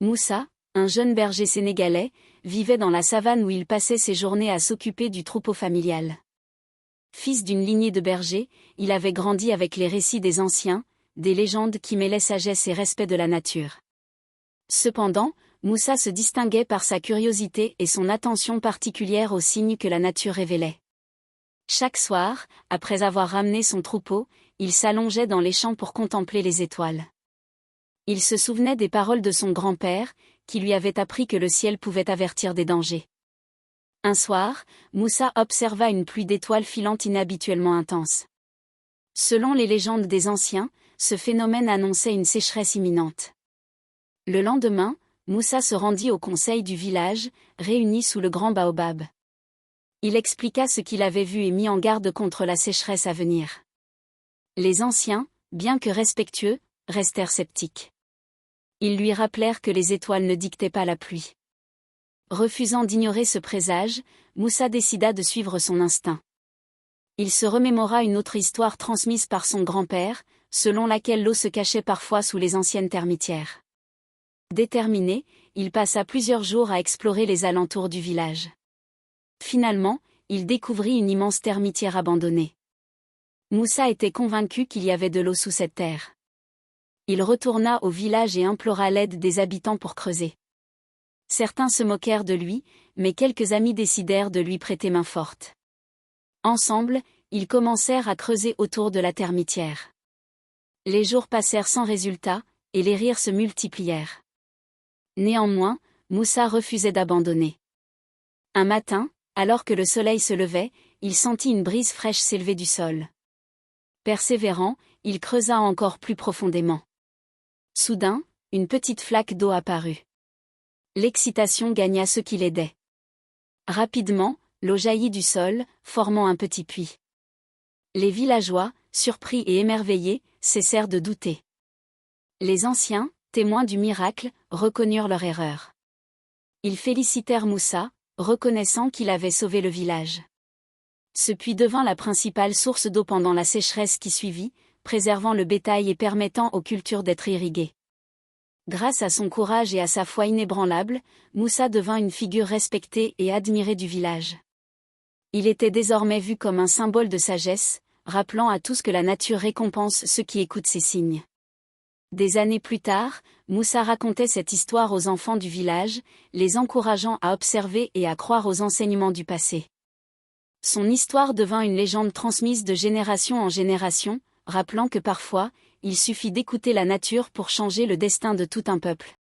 Moussa, un jeune berger sénégalais, vivait dans la savane où il passait ses journées à s'occuper du troupeau familial. Fils d'une lignée de bergers, il avait grandi avec les récits des anciens, des légendes qui mêlaient sagesse et respect de la nature. Cependant, Moussa se distinguait par sa curiosité et son attention particulière aux signes que la nature révélait. Chaque soir, après avoir ramené son troupeau, il s'allongeait dans les champs pour contempler les étoiles. Il se souvenait des paroles de son grand-père, qui lui avait appris que le ciel pouvait avertir des dangers. Un soir, Moussa observa une pluie d'étoiles filantes inhabituellement intense. Selon les légendes des anciens, ce phénomène annonçait une sécheresse imminente. Le lendemain, Moussa se rendit au conseil du village, réuni sous le grand baobab. Il expliqua ce qu'il avait vu et mit en garde contre la sécheresse à venir. Les anciens, bien que respectueux, restèrent sceptiques. Ils lui rappelèrent que les étoiles ne dictaient pas la pluie. Refusant d'ignorer ce présage, Moussa décida de suivre son instinct. Il se remémora une autre histoire transmise par son grand-père, selon laquelle l'eau se cachait parfois sous les anciennes termitières. Déterminé, il passa plusieurs jours à explorer les alentours du village. Finalement, il découvrit une immense termitière abandonnée. Moussa était convaincu qu'il y avait de l'eau sous cette terre. Il retourna au village et implora l'aide des habitants pour creuser. Certains se moquèrent de lui, mais quelques amis décidèrent de lui prêter main forte. Ensemble, ils commencèrent à creuser autour de la termitière. Les jours passèrent sans résultat, et les rires se multiplièrent. Néanmoins, Moussa refusait d'abandonner. Un matin, alors que le soleil se levait, il sentit une brise fraîche s'élever du sol. Persévérant, il creusa encore plus profondément. Soudain, une petite flaque d'eau apparut. L'excitation gagna ceux qui l'aidaient. Rapidement, l'eau jaillit du sol, formant un petit puits. Les villageois, surpris et émerveillés, cessèrent de douter. Les anciens, témoins du miracle, reconnurent leur erreur. Ils félicitèrent Moussa, reconnaissant qu'il avait sauvé le village. Ce puits devint la principale source d'eau pendant la sécheresse qui suivit, préservant le bétail et permettant aux cultures d'être irriguées. Grâce à son courage et à sa foi inébranlable, Moussa devint une figure respectée et admirée du village. Il était désormais vu comme un symbole de sagesse, rappelant à tous que la nature récompense ceux qui écoutent ses signes. Des années plus tard, Moussa racontait cette histoire aux enfants du village, les encourageant à observer et à croire aux enseignements du passé. Son histoire devint une légende transmise de génération en génération, rappelant que parfois, il suffit d'écouter la nature pour changer le destin de tout un peuple.